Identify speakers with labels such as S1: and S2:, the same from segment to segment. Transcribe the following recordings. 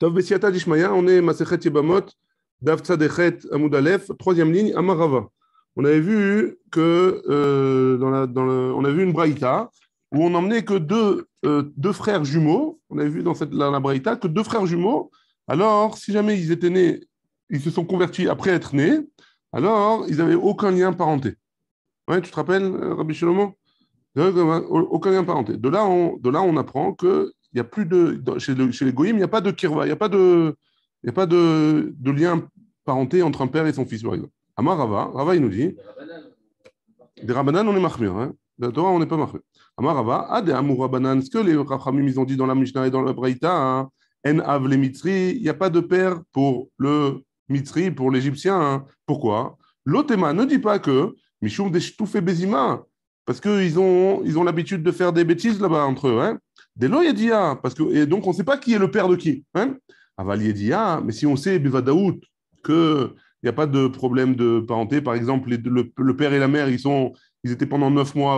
S1: Tov Besiata Dishmaya, on est Masechet Yebamot, Dav Tzadechet Amud Aleph, troisième ligne, Amarava. On avait vu que on a vu une braïta où on n'emmenait que deux frères jumeaux. On avait vu dans la braïta que deux frères jumeaux. Alors, si jamais ils étaient nés, ils se sont convertis après être nés, alors ils n'avaient aucun lien parenté. Ouais, tu te rappelles, Rabbi Shlomo? Aucun lien parenté. De là, on apprend que il y a plus chez les goïms, il n'y a pas de kirva, il n'y a pas de lien parenté entre un père et son fils, par exemple. Amar Rava, il nous dit, des Rabbanan, on est machmir, hein. De la Torah, on n'est pas machmir. Amar Rava, des Amur Rabbanan, ce que les Chachamim, ils ont dit dans la Mishnah et dans la Braïta, hein, En Av les Mitzri, il n'y a pas de père pour le Mitzri, pour l'Égyptien. Hein. Pourquoi? L'Otema ne dit pas que Mishum des Shtoufé Bezima, parce qu'ils ont l'habitude de faire des bêtises là-bas entre eux. Hein. Des Loyedia, et donc on ne sait pas qui est le père de qui. Hein. Aval Yedia, mais si on sait Bevadaout qu'il n'y a pas de problème de parenté, par exemple, le père et la mère, ils étaient pendant 9 mois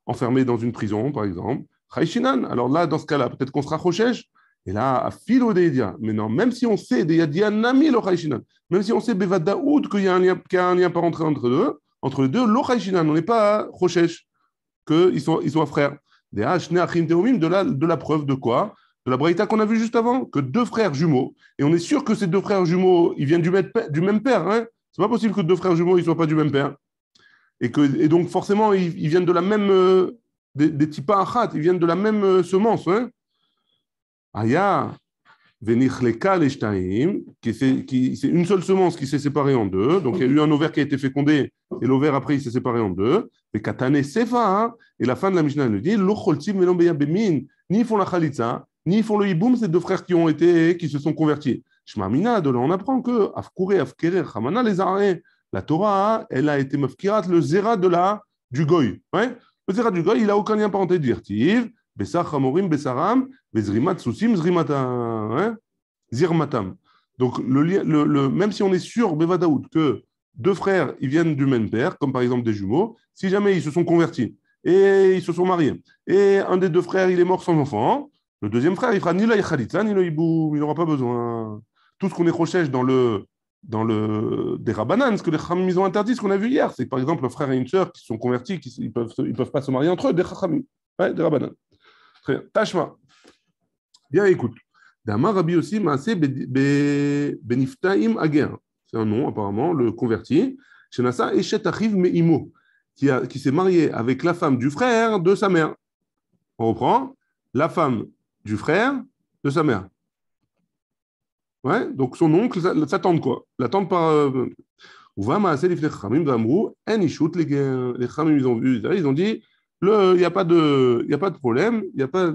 S1: enfermés dans une prison, par exemple. Chaïchinan, alors là, dans ce cas-là, peut-être qu'on sera Chochesh, et là, à filo des Yedia. Mais non, même si on sait des Yedia Nami lo Chaïchinan, même si on sait Bevadaout qu'il y a un lien parenté entre les deux, lo Chaïchinan, on n'est pas Chochesh, qu'ils soient frères. De la preuve de quoi? De la braïta qu'on a vu juste avant, que deux frères jumeaux, et on est sûr que ces deux frères jumeaux, ils viennent du même père. Hein. C'est pas possible que deux frères jumeaux, ils soient pas du même père. Et donc forcément, ils viennent de la même, des tipa achat, ils viennent de la même semence. Hein. Aya, venichleka leshtaim, c'est une seule semence qui s'est séparée en deux. Donc il y a eu un ovaire qui a été fécondé, et l'ovaire après il s'est séparé en deux. Et katane sefa, hein, et la fin de la Mishnah nous dit, lo choltim melom bemin, ni ils font la chalitza, ni ils font le hiboum, ces deux frères qui se sont convertis. Shmamina, de là on apprend que Afkure, Afkerer, Hamana les arrêts. La Torah, elle a été mafkirat, le zera du goy. Ouais. Le zera du goy, il n'a aucun lien parenté d'irtiv, Bessar Hamorim, Bessaram, Bezrimat Sousim, Zrimatam. Ouais. Zirmatam. Donc, même si on est sûr, Bevadaout, que deux frères, ils viennent du même père, comme par exemple des jumeaux, si jamais ils se sont convertis et ils se sont mariés, et un des deux frères, il est mort sans enfant, le deuxième frère, il fera ni la khalitza, ni le hibou, il n'aura pas besoin. Tout ce qu'on est rochèche dans le des Rabbanan, ce que les Chachamim ils ont interdit, ce qu'on a vu hier, c'est que par exemple un frère et une sœur qui sont convertis, ils peuvent pas se marier entre eux, des Chachamim, ouais, des Rabbanan. Tashma. Bien, écoute. Damar Rabbi aussi, Maaseh Beniftaim Ager. C'est un nom, apparemment, le converti. Shenasa Eshet Achiv Meimo, qui s'est marié avec la femme du frère de sa mère. On reprend. La femme du frère de sa mère. Ouais, donc son oncle, sa tante, quoi. La tante par. Ouva Maaseh Lifnei Chachamim Vamrou, En Ishut les Chachamim, ils ont vu, ils ont dit, il n'y a pas de problème, il n'y a pas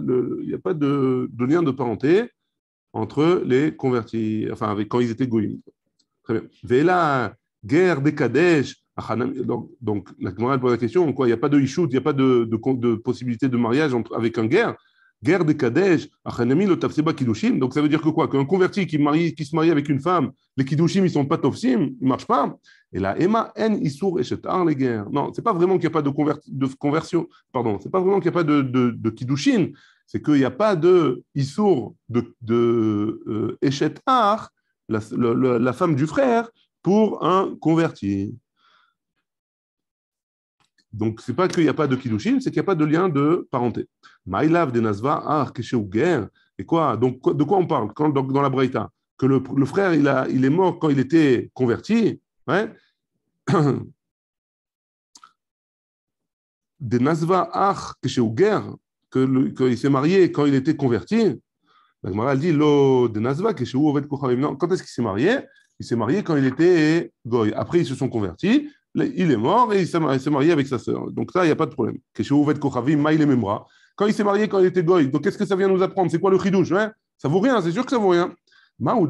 S1: de lien de parenté entre les convertis, enfin, quand ils étaient goïms. Très bien. Vela, guerre des Kadesh. Donc la Gemara pose la question, quoi, il n'y a pas de ishout, il n'y a pas de possibilité de mariage avec un guerre. Guerre des Kadesh, Achanami, le Tafseba Kiddushim. Donc ça veut dire que quoi? Qu'un converti qui se marie avec une femme, les Kiddushim, ils ne sont pas Tofsim, ils ne marchent pas. Et là, Emma, En, Issour, Eshetar, les guerres. Non, ce n'est pas vraiment qu'il n'y a pas de conversion, pardon, c'est pas vraiment qu'il n'y a pas de Kiddushin, c'est qu'il n'y a pas de Issour de Eshetar, la femme du frère, pour un converti. Donc, ce n'est pas qu'il n'y a pas de Kiddushin, c'est qu'il n'y a pas de lien de parenté. Maïlav de Nazva, Keshe guerre. Et quoi? Donc, de quoi on parle dans la Braïta? Que le frère, il est mort quand il était converti. Ouais. De Nazva, Keshe guerre, qu'il s'est marié quand il était converti. La Gemara dit Lo de Nazva, Keshe Ovet Kochavim. Non, quand est-ce qu'il s'est marié? Il s'est marié quand il était goy. Après, ils se sont convertis. Il est mort et il s'est marié avec sa sœur. Donc ça, il n'y a pas de problème. Quand il s'est marié, quand il était goy, donc qu'est-ce que ça vient nous apprendre? C'est quoi le chidouche? Hein? Ça vaut rien, c'est sûr que ça vaut rien. On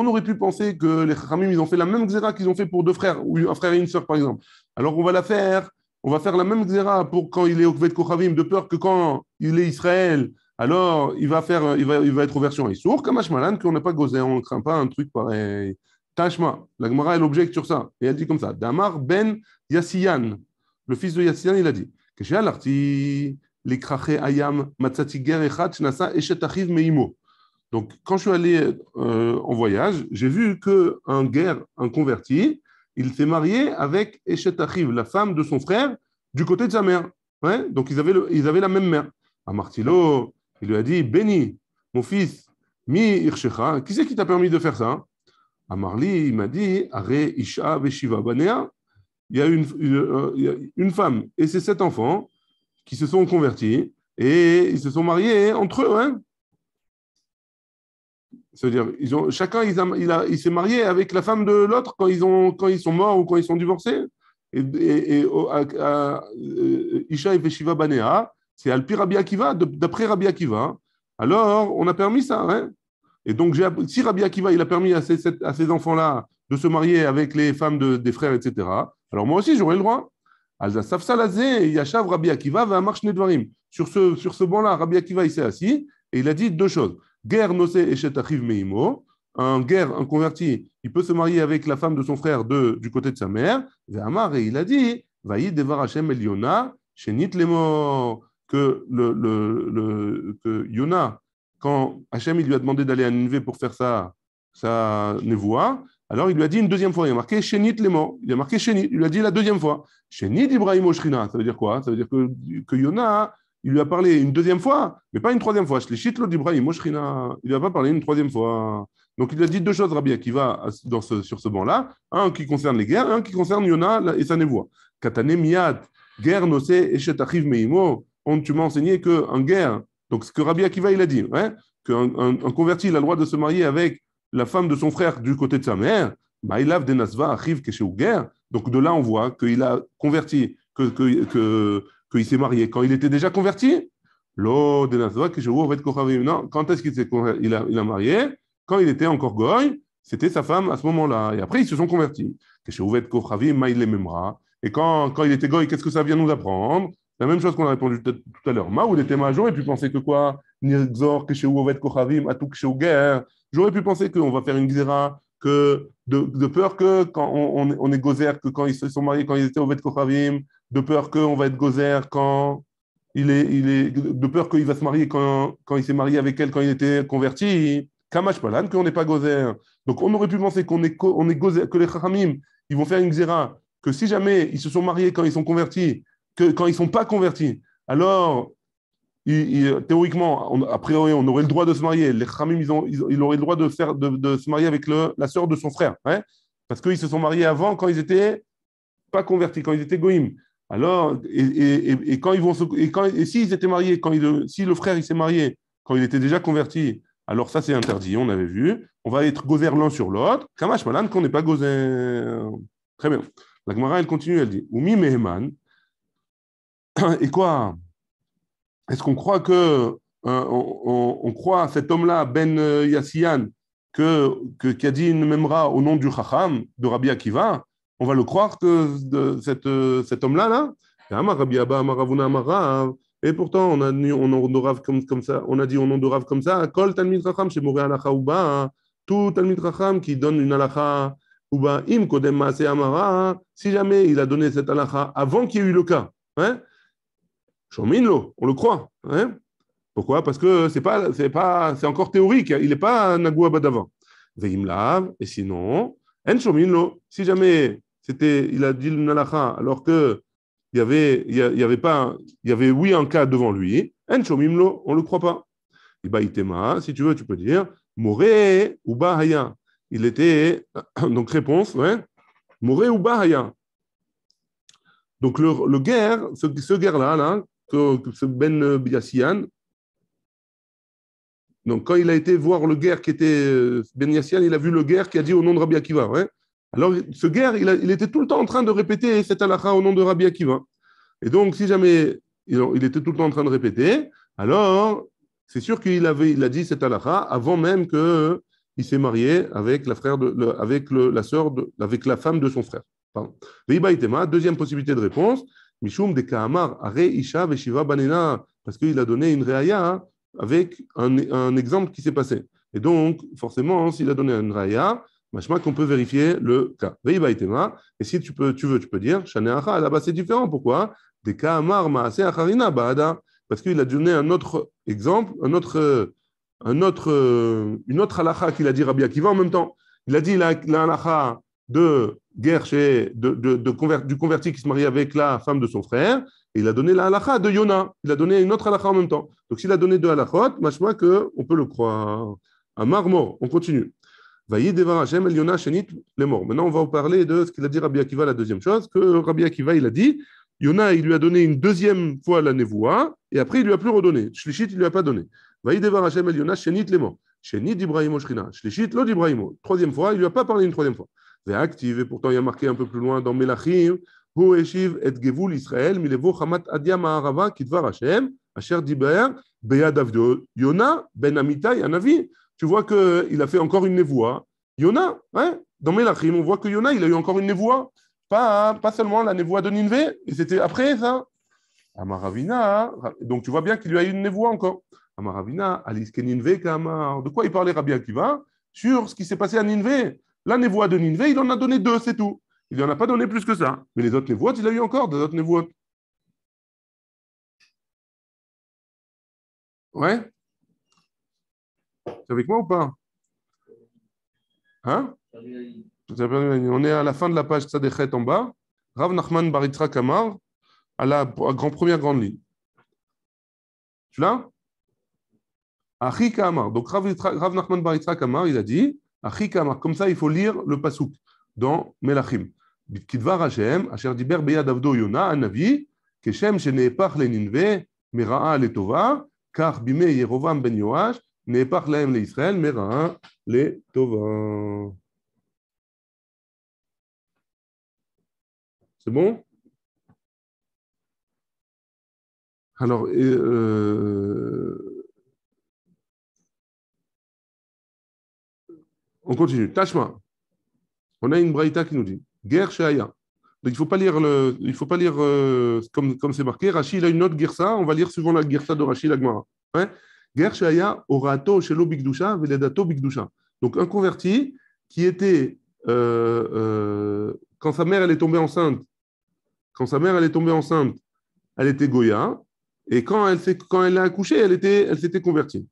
S1: aurait pu penser que les Chachamim, ils ont fait la même xéra qu'ils ont fait pour deux frères, ou un frère et une sœur, par exemple. Alors on va faire la même xéra pour quand il est Okvet Kochavim, de peur que quand il est Israël, alors il va être aux versions Issour, Kamash Malan, qu'on n'a pas gosé, on ne craint pas un truc pareil. Tashma, la Gemara, elle objecte sur ça. Et elle dit comme ça, Damar ben Yassiyan, le fils de Yassiyan, il a dit, les kraché ayam matzati ger echat shnasa eshet achiv meimo. Donc, quand je suis allé en voyage, j'ai vu qu'un guerre, un converti, il s'est marié avec Eshet Achiv, la femme de son frère, du côté de sa mère. Ouais, donc, ils avaient la même mère. Amartilo, il lui a dit, Béni, mon fils, mi irchecha, qui c'est qui t'a permis de faire ça? Amarli, il m'a dit, Are Isha Veshiva Banea, il y a une femme et ses 7 enfants qui se sont convertis et ils se sont mariés entre eux. Hein. C'est-à-dire, chacun, il s'est marié avec la femme de l'autre quand ils sont morts ou quand ils sont divorcés. Isha et Veshiva Banea, c'est Alpi Rabbi Akiva, d'après Rabbi Akiva. Alors, on a permis ça. Hein. Et donc, si Rabbi Akiva, il a permis à ces enfants-là de se marier avec les femmes des frères, etc., alors moi aussi, j'aurais le droit. Yashav Rabbi Akiva va marcher Nedvarim. Sur ce banc-là, Rabbi Akiva, il s'est assis et il a dit 2 choses. Guerre nosé eshet achiv meimo. Un converti, il peut se marier avec la femme de son frère du côté de sa mère. Et il a dit Vaïd devar Hashem el Yona, shenit lemo. Que Yona, quand Hachem il lui a demandé d'aller à Ninvé pour faire sa névoie, alors il lui a dit une deuxième fois, il a marqué Shenit Lemo, il a marqué Shenit, il lui a dit la deuxième fois, Shenit Ibrahim Oshrina, ça veut dire quoi? Ça veut dire que Yona, il lui a parlé une deuxième fois, mais pas une troisième fois, Shlishit Lo d'Ibrahim Oshrina, il lui a pas parlé une troisième fois. Donc il a dit 2 choses, Rabbi Akiva, sur ce banc-là, un qui concerne les guerres, un qui concerne Yona et sa névoie. Katane Miyad, guerre nosé Eshet Achiv Meimo, tu m'as enseigné qu'un guerre, donc ce que Rabbi Akiva il a dit, hein, qu'un converti il a le droit de se marier avec la femme de son frère du côté de sa mère, Maïlav de Nasva arrive que chez guerre. Donc de là on voit qu'il a converti, qu'il s'est marié quand il était déjà converti. Lo de Nasva que chez Kochavim. Non, quand est-ce il a marié? Quand il était encore goy, c'était sa femme à ce moment-là. Et après ils se sont convertis. Que chez Kochavim, Maïle Memra. Et quand il était goy, qu'est-ce que ça vient nous apprendre? La même chose qu'on a répondu tout à l'heure. Maoud était ma, j'aurais pu penser que quoi? Nirgzor, Kesheou, Ovet, Kochavim, Atuk, Guerre. J'aurais pu penser qu'on va faire une xéra, de peur que quand on est gozer, que quand ils se sont mariés, quand ils étaient Ovet, Kochavim, de peur qu'on va être gozer quand de peur qu'il va se marier quand il s'est marié avec elle, quand il était converti. Kamash Palan, qu'on n'est pas gozer. Donc on aurait pu penser qu'on est gozer, que les Chachamim, ils vont faire une xéra, que si jamais ils se sont mariés quand ils sont convertis, que quand ils ne sont pas convertis, alors théoriquement, a priori, on aurait le droit de se marier. Les Khamim, ils auraient le droit de se marier avec la sœur de son frère, hein, parce qu'ils se sont mariés avant quand ils n'étaient pas convertis, quand ils étaient goïm. Alors, et quand ils vont et s'ils étaient mariés, si le frère il s'est marié quand il était déjà converti, alors ça c'est interdit, on avait vu. On va être gozer l'un sur l'autre. Kamash Malan qu'on n'est pas gozer. Très bien. La Gemara, elle continue, elle dit Umi Meheman. Et quoi? Est-ce qu'on croit on croit à cet homme-là, Ben Yassian, qui a dit une memra au nom du Chacham, de Rabbi Akiva? On va le croire que cet homme-là, Rabbi Abba, Amaravuna, Amarav. Et pourtant, on a dit au nom de Rav comme ça, Kol Talmid Chacham, chez Moré Alacha Uba, tout Talmid Chacham qui donne une Alacha Uba, Im Kodem Maase Amara, si jamais il a donné cette Alacha avant qu'il y ait eu le cas, hein? Shominlo, on le croit. Hein. Pourquoi? Parce que c'est encore théorique. Il n'est pas Nagoua Badava. Veimlav, et sinon, En Shominlo, si jamais il a dit le Nalacha, alors qu'il y avait oui un cas devant lui, En Shomimlo, on ne le croit pas. Ibaïtema, si tu veux, tu peux dire, Moré ou Bahaya. Il était, donc réponse, ouais, Moré ou Bahaya. Donc le guerre, ce guerre-là, ce Ben Yassian, donc quand il a été voir le guerre qui était Ben Yassian, il a vu le guerre qui a dit au nom de Rabbi Akiva. Ouais. Alors ce guerre, il était tout le temps en train de répéter cette halakha au nom de Rabbi Akiva. Et donc si jamais il était tout le temps en train de répéter, alors c'est sûr qu'il a dit cette halakha avant même qu'il s'est marié avec la femme de son frère. Deuxième possibilité de réponse, Mishum de Kahamar, Are Isha Veshiva Banena, parce qu'il a donné une réaya avec un exemple qui s'est passé. Et donc, forcément, s'il a donné une réaya, machma qu'on peut vérifier le cas. Et si tu peux dire, Shaneacha, là-bas c'est différent. Pourquoi? De Kahamar Maase Acharina Baada. parce qu'il a donné un autre exemple, une autre halakha qu'il a dit Rabbi Akiva en même temps. Il a dit la halakha de guerre du converti qui se marie avec la femme de son frère, et il a donné la halakha de Yona. Il a donné une autre halakha en même temps. Donc s'il a donné deux halakhot, machma qu'on peut le croire. Amar mort, on continue. Vaïe devar Hashem el Yona shenit les morts. Maintenant, on va vous parler de ce qu'il a dit Rabbi Akiva, la deuxième chose, que Rabbi Akiva, il a dit, Yona, il lui a donné une deuxième fois la nevoua, et après, il lui a plus redonné. Shlishit, il lui a pas donné. Vaïe devar Hashem el Yona shenit les morts. Shenit d'Ibrahimo Shrina. Shlishit, lo d'Ibrahimo. Troisième fois, il lui a pas parlé une troisième fois. Active, et pourtant, il y a marqué un peu plus loin dans Melachim, Hu eshiv et gevul Israël, milevo chamat adia ma'arava kitvar Hashem, asher diber, beyadav Yona, ben Amitai, Anavi. Tu vois qu'il a fait encore une névoie. Yona, hein, dans Melachim, on voit que Yona, il a eu encore une névoie. Pas seulement la névoie de Ninvé, et c'était après ça. Amaravina, donc tu vois bien qu'il lui a eu une névoie encore. Amaravina, Aliske Ninvé, Kamar. De quoi il parlait Rabbi Akiva? Sur ce qui s'est passé à Ninvé. La névoie de Ninvé, il en a donné deux, c'est tout. Il n'en a pas donné plus que ça. Mais les autres névoies, il a eu encore des autres névoies. Ouais? C'est avec moi ou pas? Hein? On est à la fin de la page Tzadechet en bas. Rav Nachman bar Yitzhak Amar à la première grande ligne. Tu l'as? Achika Amar. Donc Rav Nachman bar Yitzhak Amar, il a dit Achika Amar. Comme ça, il faut lire le pasuk dans Melachim. Kidvar Hashem, Asher Diber Beyad Avdo Yona, Anavi, Keshem Sheneepach le Ninve, Mera'a le Tova, car Bime Yerovam ben Yoash, Neepach lahem le Israël, Mera'a le Tova. C'est bon? Alors, on continue. Tashma. On a une braïta qui nous dit guerre Sheaya. Donc il ne faut pas lire comme c'est marqué. Rashi, il a une autre guersa. On va lire suivant la guersa de Rashi, la Gemara. Hein? Guerre Sheaya, orato shelo bigdusha, veledato bigdusha. Donc un converti qui était, quand sa mère elle est tombée enceinte, elle était Goya. Et quand elle a accouché, elle s'était convertie.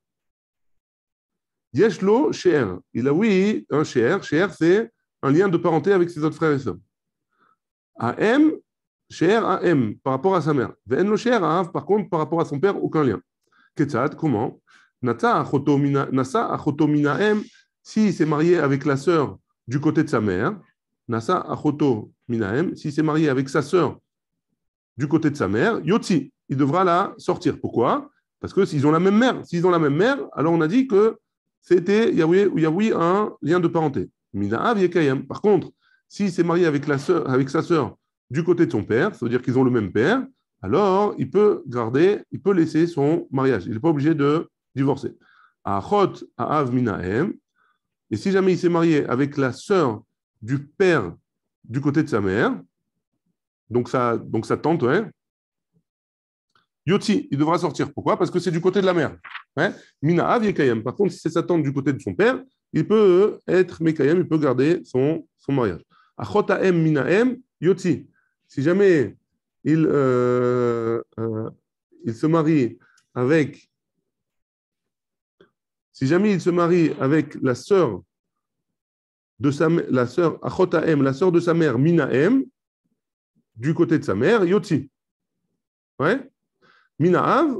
S1: Yeshlo Sheer. Il a, oui, un Sheer. Sheer, c'est un lien de parenté avec ses autres frères et sœurs. Am, Sheer Am, par rapport à sa mère. Venlo Sheer Av, par contre, par rapport à son père, aucun lien. Ketzad, comment? Nasa Achoto Minaem, s'il s'est marié avec la sœur du côté de sa mère. Nasa Achoto Minaem, s'il s'est marié avec sa sœur du côté de sa mère, Yotzi, il devra la sortir. Pourquoi? Parce que s'ils ont la même mère, alors on a dit que il y a oui un lien de parenté. Minaav Yekayem. Par contre, s'il s'est marié avec sa sœur du côté de son père, ça veut dire qu'ils ont le même père, alors il peut laisser son mariage. Il n'est pas obligé de divorcer. Achot Aav Minahem. Et si jamais il s'est marié avec la sœur du père du côté de sa mère, donc sa tante, ouais, Yotzi, il devra sortir. Pourquoi? Parce que c'est du côté de la mère. Ouais. Mina Yekayem. Par contre, si c'est sa tante du côté de son père, il peut être Mekayem, il peut garder son mariage. Achotaem Minaem Yotzi. Si jamais il se marie avec la sœur de la sœur Achotaem, la sœur de sa mère Minaem, du côté de sa mère, Yotzi. Ouais. Minaav,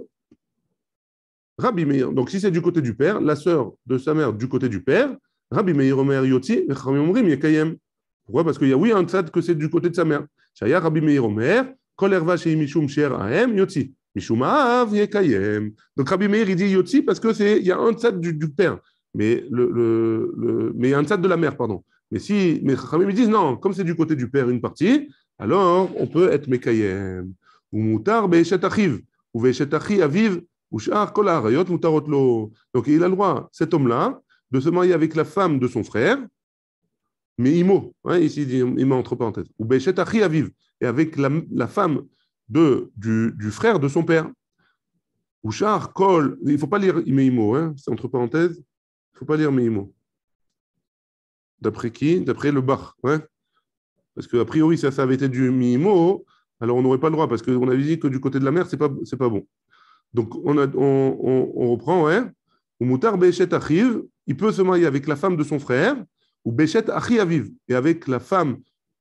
S1: Rabbi Meir. Donc, si c'est du côté du père, la sœur de sa mère du côté du père, Rabbi Meir Omer Yotzi, Chachamim Yekayem. Pourquoi? Parce qu'il y a oui un tzad que c'est du côté de sa mère. Shaya Rabbi Meir Omer, Kol Erva Shei Mishum Sher Ahem Yotzi. Mishum Aav Yekayem. Donc, Rabbi Meir, il dit Yotzi parce qu'il y a un tzad du père, mais il y a un tzad de la mère, pardon. Mais Chachamim disent non, comme c'est du côté du père une partie, alors on peut être Mekayem. Ou Moutar Be'eshet Achiv. Donc il a le droit, cet homme-là, de se marier avec la femme de son frère, mais Imo, hein, ici il dit Imo entre parenthèses, ou Beshet Achi Aviv, et avec la femme du frère de son père. Ou Shar Kol, il ne faut pas lire Imo, hein, c'est entre parenthèses, il ne faut pas lire Imo. D'après qui? D'après le Bach, ouais. Parce qu'a priori, ça avait été du Imo, alors on n'aurait pas le droit, parce qu'on avait dit que du côté de la mère, c'est pas bon. Donc, on reprend, ouais. Ou Moutar Béchet Achiv, il peut se marier avec la femme de son frère, ou Béchet Achi Aviv, et avec la femme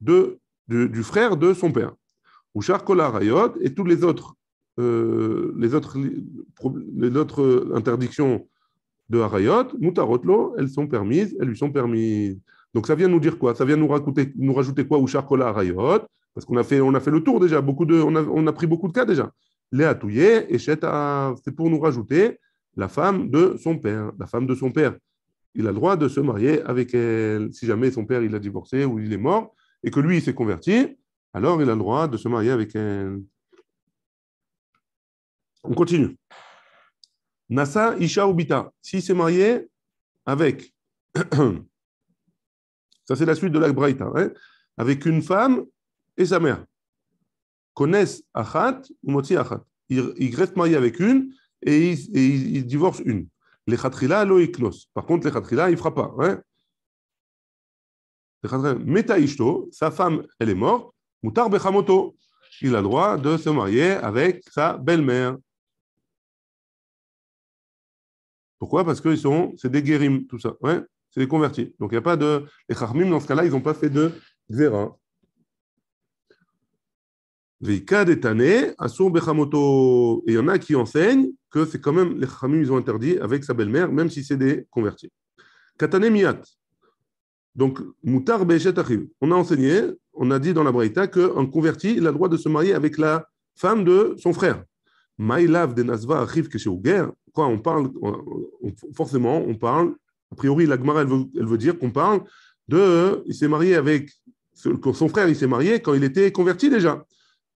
S1: du frère de son père. Ou Charkola Rayot, et toutes les autres interdictions de Harayot, Moutarotlo, elles lui sont permises. Donc ça vient nous dire quoi? Ça vient nous rajouter quoi? Ou Charkola Harayot, parce qu'on a fait le tour déjà, on a pris beaucoup de cas déjà. Léa Touye et Sheta, c'est pour nous rajouter la femme de son père. La femme de son père, il a le droit de se marier avec elle. Si jamais son père il a divorcé ou il est mort et que lui il s'est converti, alors il a le droit de se marier avec elle. On continue. Nasa Isha Ubita, s'il s'est marié avec, ça c'est la suite de la Braïta, hein, avec une femme et sa mère. Connaissent Achat ou Motzi Achat. Il reste marié avec une et il divorce une. Les Khatrila lo iknos. Par contre, les Khatrila, il ne fera pas. Hein. Meta Ishto, sa femme, elle est morte. Mutar Bechamoto. Il a le droit de se marier avec sa belle-mère. Pourquoi? Parce que c'est des guérim, tout ça. Ouais, c'est des convertis. Donc il n'y a pas de. Les Chachamim, dans ce cas-là, ils n'ont pas fait de Zera. Veikad et Tane, Asur Bechamoto. Et il y en a qui enseignent que c'est quand même, les Chachamim, ils ont interdit avec sa belle-mère, même si c'est des convertis. Katane Miyat. Donc, Moutar Be'eshet Achiv. On a enseigné, on a dit dans la Braïta qu'un converti, il a le droit de se marier avec la femme de son frère. Maïlav de Nazva Achiv Kesheouger. Quand on parle, forcément, on parle, a priori, la Gemara, elle veut dire qu'on parle il s'est marié avec, son frère, il s'est marié quand il était converti déjà.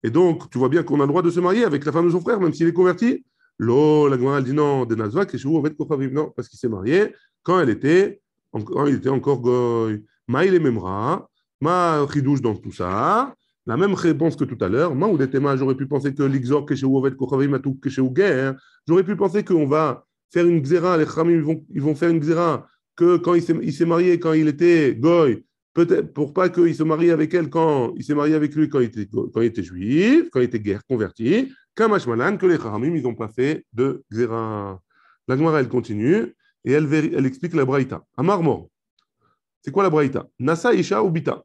S1: Et donc, tu vois bien qu'on a le droit de se marier avec la femme de son frère, même s'il est converti. La Gemara, elle dit non, de Nazva Kesheou Ovet Kochaviv. Non, parce qu'il s'est marié quand il était encore goy. Ma il est memra, ma chidouche dans tout ça. La même réponse que tout à l'heure. Ma ou d'étéma, j'aurais pu penser que l'ixor que chez Ouvet Kochavim a tout que chez Ouguer. J'aurais pu penser qu'on va faire une xéra, les Khamim ils vont faire une xéra que quand il s'est marié, quand il était goy, peut-être pour pas qu'il se marie avec elle quand il s'est marié avec lui quand il était juif, quand il était guerre converti, Kamash Malan, que les Khamim ils n'ont pas fait de xéra. La Gemara elle continue. Et elle explique la Braïta. Amar Mor. C'est quoi la Braïta? Nasa Isha ou Bita.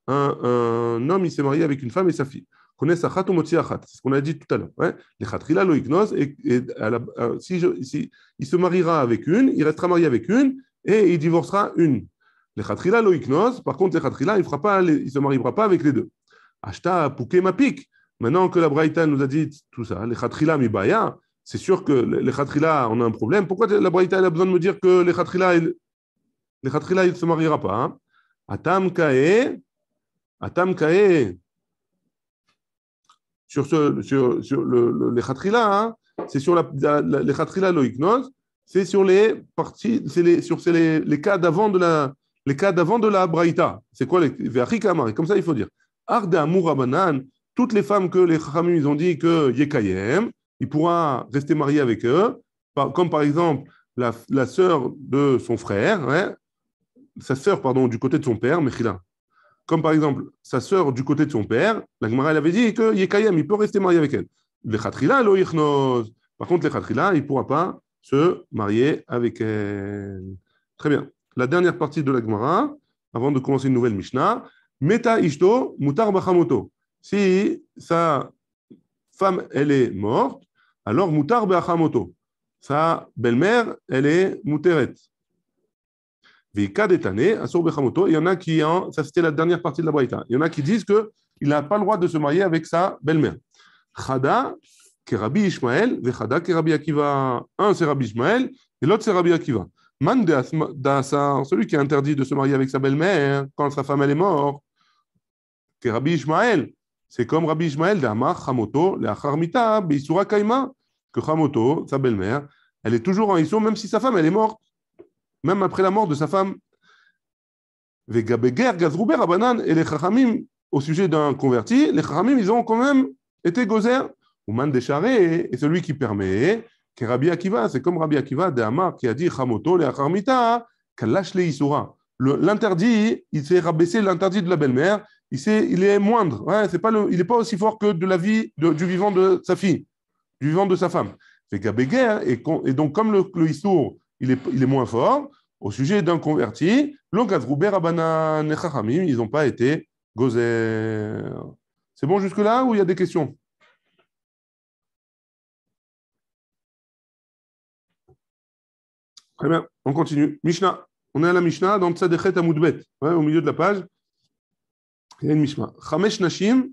S1: Un homme, il s'est marié avec une femme et sa fille. Connaît Sachat ou Motzi Achat. C'est ce qu'on a dit tout à l'heure. Ouais. Les Khatrila lo iknos. Si il se mariera avec une, il restera marié avec une et il divorcera une. Les Khatrila lo iknos. Par contre, les Khatrila, il ne se mariera pas avec les deux. Ashta Pouké Mapik. Maintenant que la Braïta nous a dit tout ça, les Khatrila Mibaya. C'est sûr que les Khatrila, on a un problème. Pourquoi la Braïta a besoin de me dire que les Khatrila, il ne se mariera pas hein? Atam Kae, sur les Khatrila, hein? C'est sur les Khatrila loïknos, c'est sur les parties, c'est les cas d'avant de la Braïta. C'est quoi les Ve'achika, comme ça il faut dire. Arda Mourabanan, toutes les femmes que les Chachamim ils ont dit que Yekayem, il pourra rester marié avec eux, comme par exemple la sœur de son frère, hein, sa sœur, pardon, du côté de son père, Mechila. Comme par exemple sa sœur du côté de son père, la Gemara elle avait dit que Yekayem, il peut rester marié avec elle. Les Khatrila, lo yichnoz. Par contre, les Khatrila, il ne pourra pas se marier avec elle. Très bien. La dernière partie de la Gemara, avant de commencer une nouvelle Mishnah, Meta Ishto, Mutar Bachamoto. Si sa femme, elle est morte, alors Mutar Be'achamoto. Sa belle-mère, elle est Muteret. Veika Detane, Asur Be'achamoto. Il y en a qui, ça c'était la dernière partie de la Braïta. Il y en a qui disent qu'il n'a pas le droit de se marier avec sa belle-mère. Chada, qui est Rabbi Ishmael, Vechada, qui est Rabbi Akiva. Un, c'est Rabbi Ishmael, et l'autre, c'est Rabbi Akiva. Man Dasar, celui qui est interdit de se marier avec sa belle-mère quand sa femme, elle est morte, qui est Rabbi Ishmael. C'est comme Rabbi Ishmael d'Amar Chamoto, le Acharmita, Beisura Kaima, que Chamoto, sa belle-mère, elle est toujours en Issur, même si sa femme, elle est morte, même après la mort de sa femme. Vegabeger, Gazrouber, Abanan, et les Chachamim, au sujet d'un converti, les Chachamim, ils ont quand même été gozer, ou Man Desharé, et celui qui permet, que Rabbi Akiva, c'est comme Rabbi Akiva d'Amar, qui a dit Chamoto, le Acharmita, Kalash le Issura. L'interdit, il s'est rabaissé l'interdit de la belle-mère, il est moindre, ouais, il n'est pas aussi fort que de la vie du vivant de sa fille, du vivant de sa femme. fait Gabéguer, et donc comme le Issour, il est moins fort, au sujet d'un converti, l'Onkazrouber Rabbanan Nechachamim, ils n'ont pas été gozer. C'est bon jusque-là ou il y a des questions? Très bien, on continue. Mishnah. On est à la Mishnah dans Tzadechet Amoudbet, ouais, au milieu de la page. Il y a une Mishnah. Chamesh Nashim,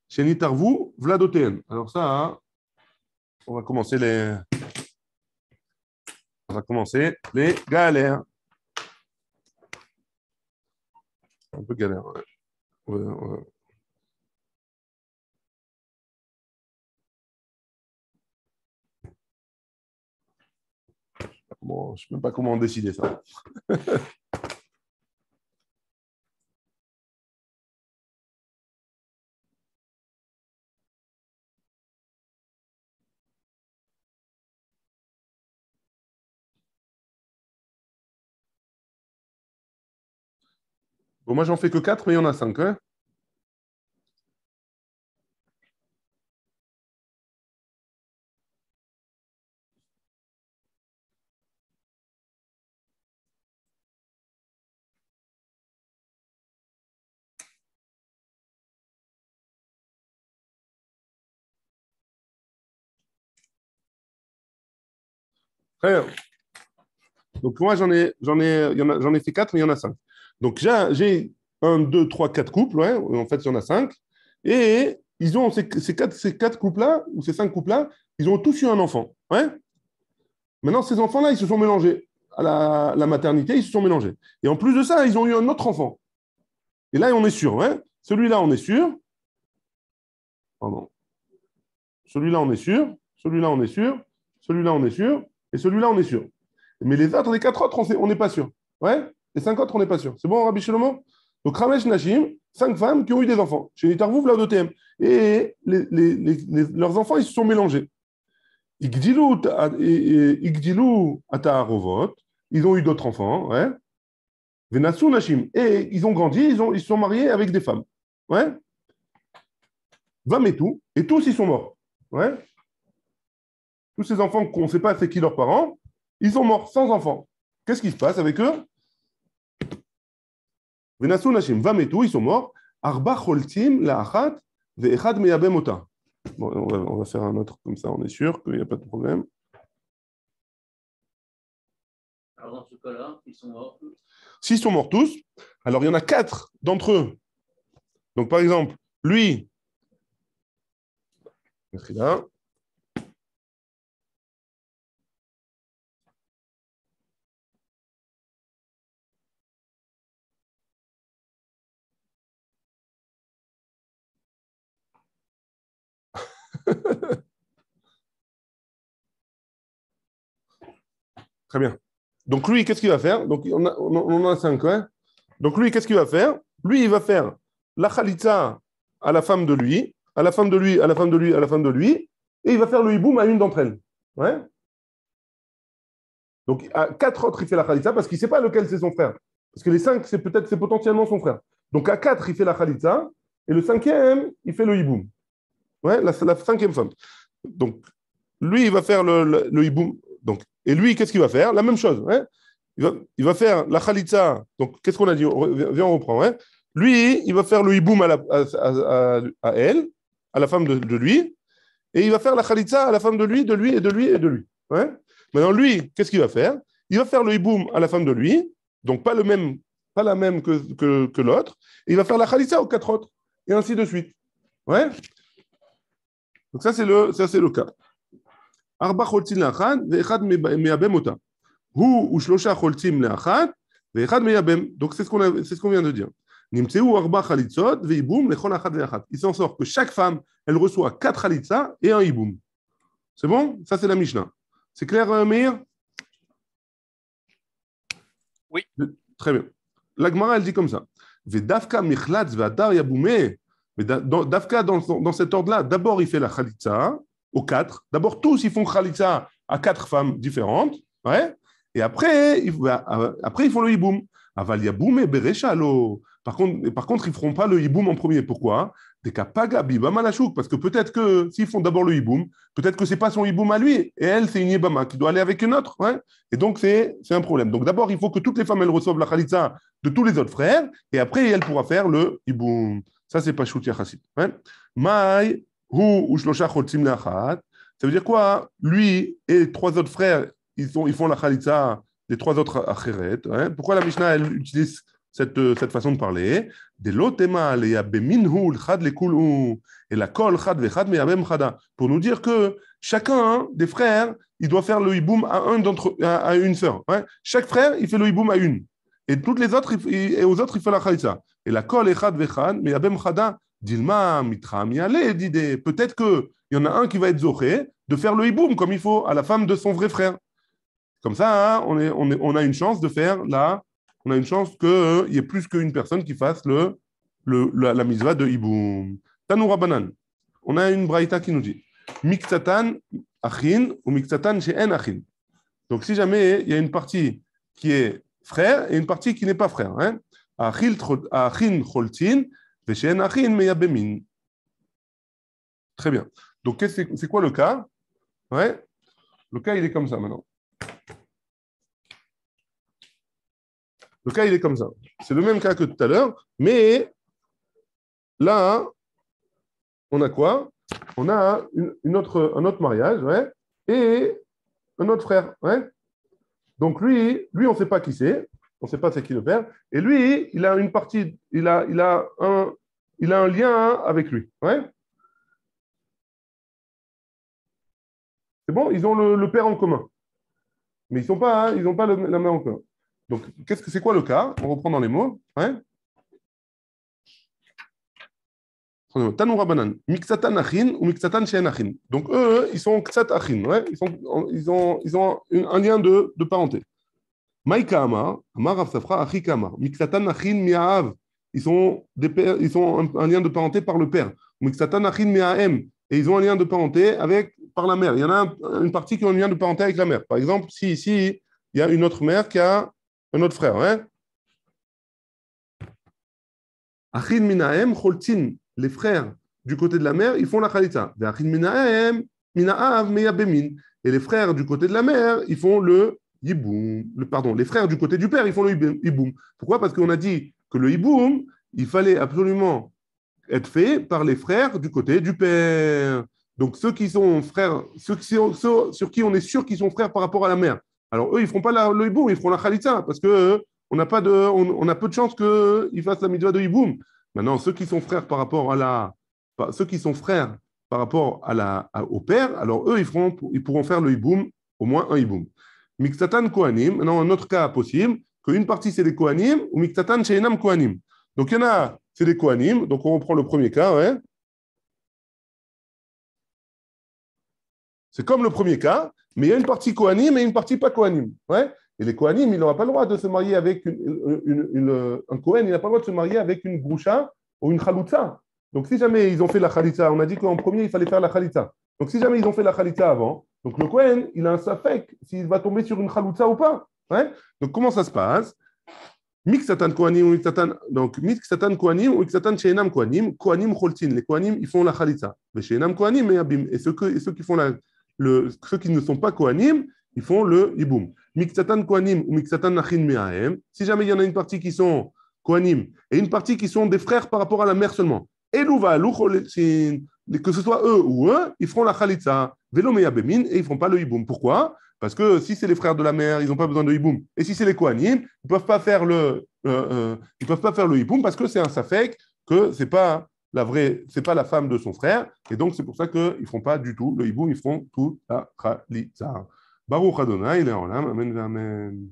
S1: Shenitarvu, Vladoteen. Alors ça, hein, on va commencer les galères. Un peu galère. Ouais. Ouais. Bon, je ne sais même pas comment décider ça. Bon, moi, j'en fais que 4, mais il y en a 5. Hein. Très bien. Donc, moi, j'en ai fait 4, mais il y en a 5. Donc, j'ai 1, 2, 3, 4 couples. Ouais. En fait, il y en a 5. Et ils ont ces quatre couples-là, ou ces 5 couples-là, ils ont tous eu un enfant. Ouais. Maintenant, ces enfants-là, ils se sont mélangés. À la maternité, ils se sont mélangés. Et en plus de ça, ils ont eu un autre enfant. Et là, on est sûr. Ouais. Celui-là, on est sûr. Pardon. Celui-là, on est sûr. Celui-là, on est sûr. Celui-là, on est sûr. Et celui-là, on est sûr. Mais les autres, les 4 autres, on n'est pas sûr. Ouais. Les 5 autres, on n'est pas sûr. C'est bon, Rabbi Shlomo? Donc, Ramesh Nashim, 5 femmes qui ont eu des enfants. Chez Nitarvou, Vladotem. Et leurs enfants, ils se sont mélangés. Igdilou Ataharovot. Ils ont eu d'autres enfants. Ouais. Venasu Nashim. Et ils ont grandi, ils se sont mariés avec des femmes. Ouais. Vametou. Et tous, ils sont morts. Ouais. Tous ces enfants qu'on ne sait pas c'est qui leurs parents, ils sont morts sans enfants. Qu'est-ce qui se passe avec eux? Venasu Nashim, Vametou, ils sont morts. Arba Choltim, La'achat, Ve'echad Meyabem Ota. Bon, on va faire un autre comme ça, on est sûr qu'il n'y a pas de problème.
S2: Alors dans ce cas-là, ils sont morts tous.
S1: S'ils sont morts tous, alors il y en a 4 d'entre eux. Donc par exemple, lui, là. Très bien. Donc lui, qu'est-ce qu'il va faire? Donc on en a 5, ouais. Donc lui, qu'est-ce qu'il va faire? Lui, il va faire la khalitza à la femme de lui, à la femme de lui, à la femme de lui, à la femme de lui, et il va faire le hiboum à une d'entre elles. Ouais. Donc à 4 autres, il fait la khalitza parce qu'il ne sait pas lequel c'est son frère. Parce que les 5, c'est potentiellement son frère. Donc à 4, il fait la khalitza, et le 5e, il fait le hiboum. Ouais, la 5e femme. Donc lui, il va faire le hiboum. Donc, et lui, qu'est-ce qu'il va faire? La même chose. Ouais. Il va faire la khalitza. Donc, qu'est-ce qu'on a dit? Viens, on reprend. Ouais. Lui, il va faire le hiboum à elle, à la femme de lui, et il va faire la khalitza à la femme de lui, de lui et de lui et de lui. Ouais. Maintenant, lui, qu'est-ce qu'il va faire? Il va faire le hiboum à la femme de lui, donc pas la même que l'autre, et il va faire la khalitza aux 4 autres, et ainsi de suite. Ouais. Donc ça, c'est le cas. Arba choltim le'achad, ve'echad meyabem ota. Hu u'shlosha choltim le'achad, ve'echad meyabem. Donc c'est ce qu'on vient de dire. Nimtseu arba chalitzot ve'ibum lechol achad ve'achad. Il s'en sort que chaque femme, elle reçoit 4 chalitzas et un ibum. C'est bon? Ça, c'est la Mishnah. C'est clair, Meir?
S2: Oui.
S1: Très bien. La Gemara, elle dit comme ça. Ve'davka michlatz ve'adar yaboumeh. Mais Dafka, dans cet ordre-là, d'abord, il fait la khalitza aux 4. D'abord, tous, ils font khalitza à 4 femmes différentes. Ouais. Et après, ils font le hiboum. Aval yaboum et bereshalo. Par contre, ils ne feront pas le hiboum en premier. Pourquoi? Des cas paga bibama la chouk, parce que peut-être que s'ils font d'abord le hiboum, peut-être que c'est pas son hiboum à lui, et elle, c'est une yébama qui doit aller avec une autre. Ouais. Et donc, c'est un problème. Donc, d'abord, il faut que toutes les femmes, elles reçoivent la khalitza de tous les autres frères, et après, elle pourra faire le hiboum. Ça, c'est pas chout yachassit. Ouais. Maï, hu, ushlosha chotzim leachat. Ça veut dire quoi? Lui et les trois autres frères, ils font la khalitza des trois autres acheret. Ouais. Pourquoi la Mishnah, elle utilise cette façon de parler? Pour nous dire que chacun des frères, il doit faire le hiboum à une sœur. Ouais. Chaque frère, il fait le hiboum à une. Et toutes les autres, et aux autres, il fait la khalitza. Et la kol echad vechad, mais yabem chada, dilma mitra miale, d'idée. Peut-être qu'il y en a un qui va être zoché de faire le hiboum comme il faut à la femme de son vrai frère. Comme ça, hein, on a une chance de faire on a une chance qu'il y ait plus qu'une personne qui fasse la mitzvah de hiboum. Tanoura banan. On a une braïta qui nous dit Miksatan achin ou miksatan she'en achin. Donc, si jamais il y a une partie qui est frère et une partie qui n'est pas frère, hein, achin choltin, ve she'en achin meyabemin. Très bien. Donc, c'est quoi le cas? Ouais. Le cas, il est comme ça maintenant. Le cas, il est comme ça. C'est le même cas que tout à l'heure, mais là, on a quoi? On a un autre mariage, ouais, et un autre frère, ouais. Donc lui, on ne sait pas qui c'est, on ne sait pas c'est qui le père, et lui, il a une partie, il a un lien avec lui, ouais. C'est bon, ils ont le père en commun, mais ils n'ont pas la mère en commun. Donc, c'est quoi le cas? On reprend dans les mots. Ouais. Tanoura banan. Miksatan achin ou miksatan she'en achin. Donc, eux, ils sont ksat achin. Ouais. Ils ont un lien de parenté. Maïka amar, amar Rav Safra, achika amar. Miksatan achin mi'aav. Ils ont un lien de parenté par le père. Miksatan achin mi'aem. Et ils ont un lien de parenté par la mère. Il y en a une partie qui a un lien de parenté avec la mère. Par exemple, si ici, il y a une autre mère qui a un autre frère, hein? Achin minahem choltin, les frères du côté de la mère, ils font la khalitza. Achin minahem minaav meyabemin. Et les frères du côté de la mère, ils font le yiboum. Pardon, les frères du côté du père, ils font le yiboum. Pourquoi? Parce qu'on a dit que le yiboum, il fallait absolument être fait par les frères du côté du père. Donc ceux qui sont frères, ceux sur qui on est sûr qu'ils sont frères par rapport à la mère. Alors, eux, ils ne feront pas le hiboum, ils feront la khalitza, parce qu'on a peu de chances qu'ils fassent la mitzvah de hiboum. Maintenant, ceux qui sont frères par rapport au père, alors eux, ils pourront faire le hiboum, au moins un hiboum. Miktatan kohanim, maintenant, un autre cas possible, qu'une partie c'est les kohanim, ou miktatan she'enam kohanim. Donc, il y en a, c'est les kohanim, donc on reprend le premier cas, ouais. C'est comme le premier cas, mais il y a une partie Kohanim et une partie pas Kohanim. Ouais. Et les Kohanim, ils n'auront pas le droit de se marier avec un Kohen, il n'a pas le droit de se marier avec une Groucha ou une Khalitza. Donc si jamais ils ont fait la Khalitza, on a dit qu'en premier, il fallait faire la Khalitza. Donc si jamais ils ont fait la Khalitza avant, donc le Kohen, il a un safek s'il va tomber sur une Khalitza ou pas. Ouais. Donc comment ça se passe? Miksatan Kohanim ou Miksatan. Donc Miksatan Kohanim ou Miksatan She'enam Kohanim, Kohanim Choltin. Les Kohanim, ils font la Khalitza. Mais She'enam Kohanim, et ceux qui font ceux qui ne sont pas Kohanim, ils font le hiboum. Miksatan Kohanim ou Miksatan Achin Me'ahem. Si jamais il y en a une partie qui sont Kohanim et une partie qui sont des frères par rapport à la mère seulement, que ce soit eux ou eux, ils feront la Khalitza. Velo Me'abemin et ils ne feront pas le hiboum. Pourquoi? Parce que si c'est les frères de la mère, ils n'ont pas besoin de hiboum. Et si c'est les Kohanim, ils ne peuvent pas faire le hiboum parce que c'est un safek, que c'est pas la femme de son frère, et donc c'est pour ça qu'ils ne font pas du tout le hiboum, ils font tout la khalitza. Baruch Adonai, il est en l'âme, amen, amen.